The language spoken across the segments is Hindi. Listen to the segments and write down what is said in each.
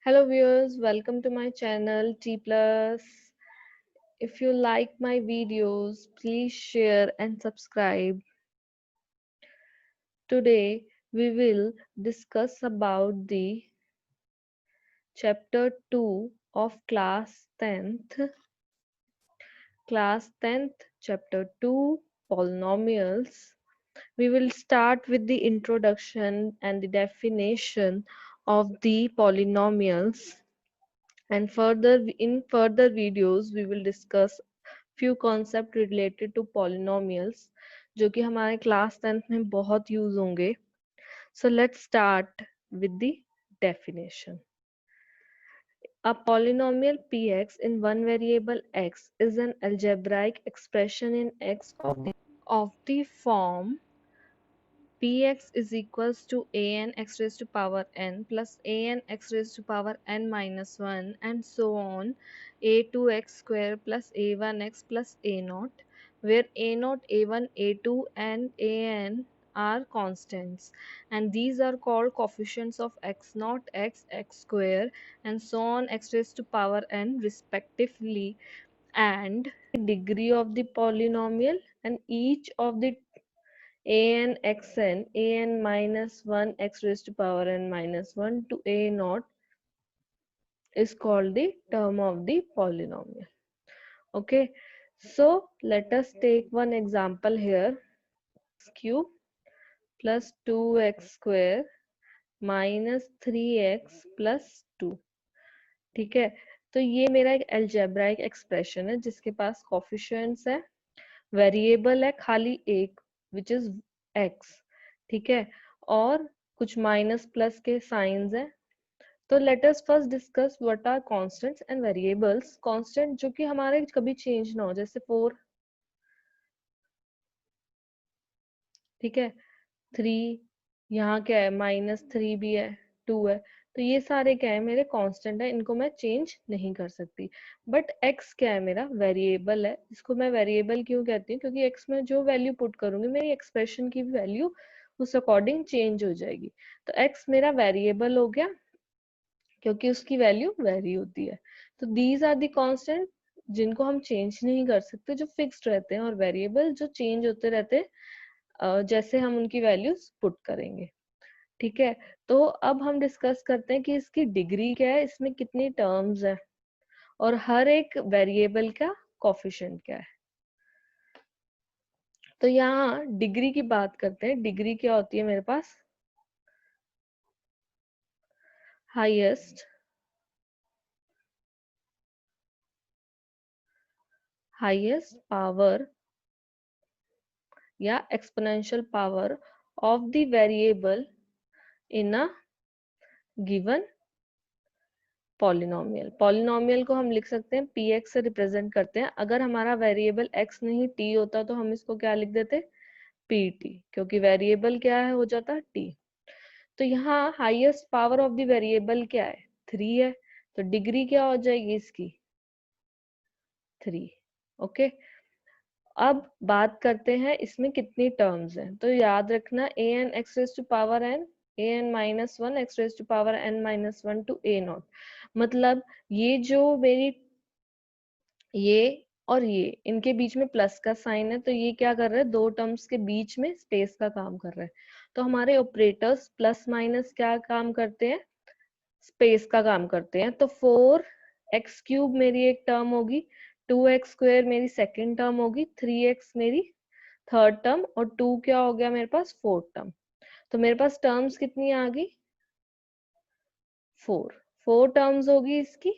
Hello viewers, welcome to my channel T Plus. If you like my videos, please share and subscribe. Today we will discuss about the chapter 2 of class 10th chapter 2 polynomials. We will start with the introduction and the definition of the polynomials, and further videos we will discuss few concept related to polynomials जो कि हमारे क्लास 10th में बहुत यूज होंगे. So let's start with the definition. A polynomial px in one variable x is an algebraic expression in x of the form px is equals to an x raised to power n plus an x raised to power n minus 1 and so on a2x square plus a1x plus a naught, where a0, a1, a2 and an are constants, and these are called coefficients of x naught, x square and so on x raised to power n respectively, and degree of the polynomial, and each of the an xn an minus 1 x raised to power n minus 1 to a naught is called the term of the polynomial. Okay, so let us take one example here. X cube plus 2x square minus 3x plus 2. ठीक है, तो ये मेरा एक algebraic expression है जिसके पास coefficients है, वेरिएबल है खाली एक विच इज x. ठीक है, और कुछ माइनस प्लस के साइंस है. तो let us first discuss what are constants and variables. Constant जो कि हमारे कभी चेंज ना हो, जैसे 4. ठीक है, 3, यहाँ क्या है -3 भी है, 2 है, तो ये सारे क्या है मेरे कांस्टेंट है, इनको मैं चेंज नहीं कर सकती. बट x क्या है मेरा वेरिएबल है. इसको मैं वेरिएबल क्यों कहती हूँ, क्योंकि x में जो वैल्यू पुट करूंगी मेरी एक्सप्रेशन की वैल्यू उस अकॉर्डिंग चेंज हो जाएगी. तो x मेरा वेरिएबल हो गया क्योंकि उसकी वैल्यू वेरी होती है. तो दीज आर दी कांस्टेंट जिनको हम चेंज नहीं कर सकते, जो फिक्स्ड रहते हैं, और वेरिएबल जो चेंज होते रहते हैं जैसे हम उनकी वैल्यूज पुट करेंगे. ठीक है, तो अब हम डिस्कस करते हैं कि इसकी डिग्री क्या है, इसमें कितनी टर्म्स है, और हर एक वेरिएबल का कोफिशिएंट क्या है. तो यहाँ डिग्री की बात करते हैं. डिग्री क्या होती है मेरे पास, हाईएस्ट पावर या exponential power of the variable in a given polynomial. Polynomial को हम लिख सकते हैं px से रिप्रेजेंट करते हैं. अगर हमारा वेरिएबल x नहीं t होता तो हम इसको क्या लिख देते, pt, क्योंकि वेरिएबल क्या है हो जाता t. तो यहाँ highest power of the variable क्या है, 3 है, तो डिग्री क्या हो जाएगी इसकी, 3. ओके, अब बात करते हैं इसमें कितनी टर्म्स हैं. तो याद रखना an x raised to power n an minus 1 x raised to power n minus 1 to a naught. मतलब ये जो मेरी ये और ये इनके बीच में प्लस का साइन है, तो ये क्या कर रहा है, दो टर्म्स के बीच में स्पेस का काम कर रहा है. तो हमारे ऑपरेटर्स प्लस माइनस क्या काम करते हैं, स्पेस का काम करते हैं. तो 4x क्यूब मेरी एक टर्म होगी, 2x स्क्वायर मेरी सेकेंड टर्म होगी, 3x मेरी थर्ड टर्म, और 2 क्या हो गया मेरे पास, फोर्थ टर्म. तो मेरे पास टर्म्स कितनी आ गई, 4 टर्म्स होगी इसकी.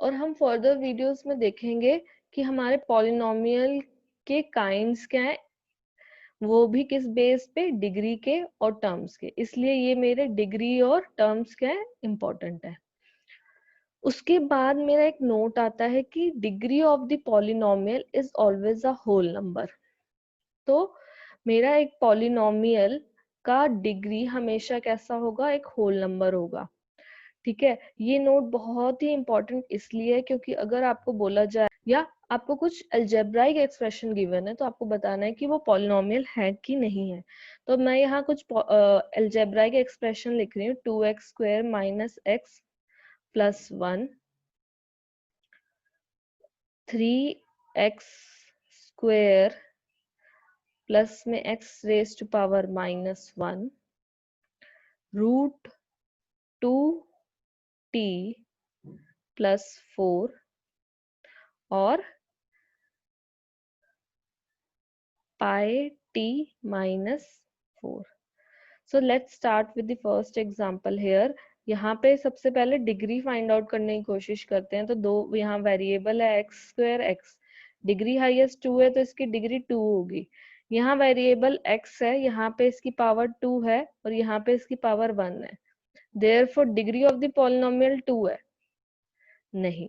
और हम फर्दर वीडियोस में देखेंगे कि हमारे पॉलिनोमियल के काइंड्स क्या है, वो भी किस बेस पे, डिग्री के और टर्म्स के. इसलिए ये मेरे डिग्री और टर्म्स क्या है, इम्पोर्टेंट है. उसके बाद मेरा एक नोट आता है कि degree of the polynomial is always a whole number. तो मेरा एक पॉलिनोमियल का डिग्री हमेशा कैसा होगा, एक होल नंबर होगा. ठीक है, ये नोट बहुत ही इम्पोर्टेंट इसलिए है क्योंकि अगर आपको बोला जाए या आपको कुछ अलजेब्राइक एक्सप्रेशन गिवन है तो आपको बताना है कि वो पॉलिनोमियल है कि नहीं है। तो मैं यहाँ कुछ अलजेब्राइक एक्सप्रेशन लिख रही हूँ, 2x² minus x plus 1, 3x² plus में x raise to power minus 1, root 2t plus 4 और pi t minus 4. So let's start with the first example here. यहाँ पे सबसे पहले डिग्री फाइंड आउट करने की कोशिश करते हैं। तो दो यहाँ वेरिएबल है x² x, डिग्री हाईएस्ट 2 है तो इसकी डिग्री 2 होगी। यहाँ वेरिएबल x है, यहाँ पे इसकी पावर 2 है और यहाँ पे इसकी पावर 1 है। Therefore degree of the polynomial 2 है? नहीं,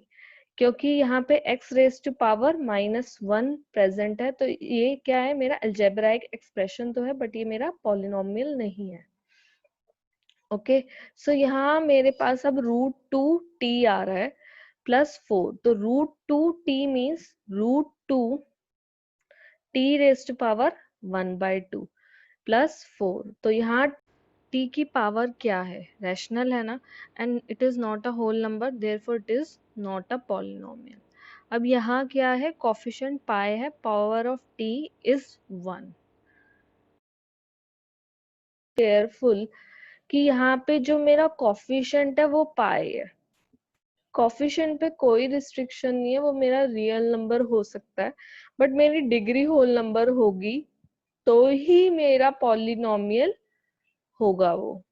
क्योंकि यहाँ पे x raise to power minus 1 present है। तो ये क्या है, मेरा अलजेब्राइक एक्सप्रेशन तो है बट ये मेरा पॉलिनोमियल नहीं है। ओके, सो यहाँ मेरे पास अब रूट 2t आ रहा है प्लस 4। तो root 2t means root 2t raise to power 1/2 plus 4। तो यहाँ t की पावर क्या है, रैशनल है ना, and it is not a whole number, therefore it is not a polynomial. अब यहाँ क्या है, कोफिशिएंट पाई है, power of t is 1। Careful कि यहाँ पे जो मेरा कोफिशिएंट है वो पाई है। कोफिशिएंट पे कोई रिस्ट्रिक्शन नहीं है, वो मेरा रियल नंबर हो सकता है बट मेरी डिग्री होल नंबर होगी तो ही मेरा पॉलिनोमियल होगा वो।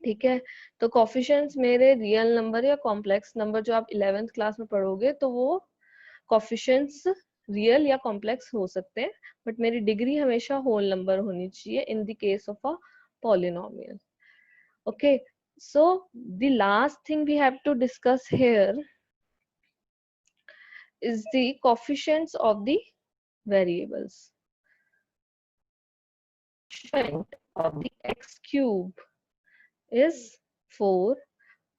ठीक है, तो कोफिशिएंट्स मेरे रियल नंबर या कॉम्प्लेक्स नंबर जो आप 11th क्लास में पढ़ोगे तो वो कोफिशिएंट्स रियल या कॉम्प्लेक्स हो सकते हैं बट मेरी डिग्री हमेशा होल नंबर होनी चाहिए in the case of a polynomial. Okay, so the last thing we have to discuss here is the coefficients of the variables. Coefficient of the x cube is 4,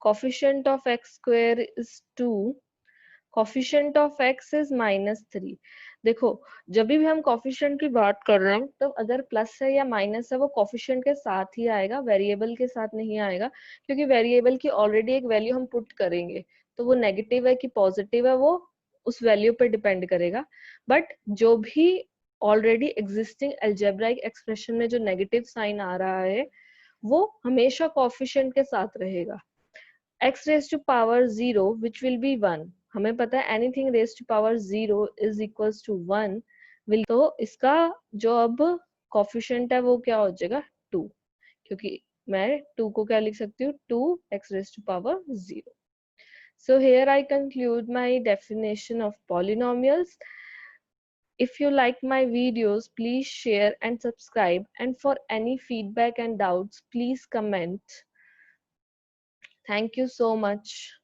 coefficient of x square is 2, coefficient of x is -3। देखो, जब भी हम coefficient की बात कर रहे हैं तो अगर प्लस है या माइनस है वो coefficient के साथ ही आएगा, वेरिएबल के साथ नहीं आएगा, क्योंकि वेरिएबल की ऑलरेडी एक वैल्यू हम पुट करेंगे तो वो नेगेटिव है कि पॉजिटिव है वो उस वैल्यू पर डिपेंड करेगा। बट जो भी ऑलरेडी एग्जिस्टिंग अलजेब्राइक एक्सप्रेशन में जो नेगेटिव साइन आ रहा है वो हमेशा कोफिशिएंट के साथ रहेगा। x raised to power 0 which will be 1, हमें पता है anything raised to power 0 is equals to 1 will, तो इसका जो अब कोफिशिएंट है वो क्या हो जाएगा 2, क्योंकि मैं 2 को क्या लिख सकती हूँ 2x raised to power 0। So here I conclude my definition of polynomials. If you like my videos, please share and subscribe, and for any feedback and doubts, please comment. Thank you so much.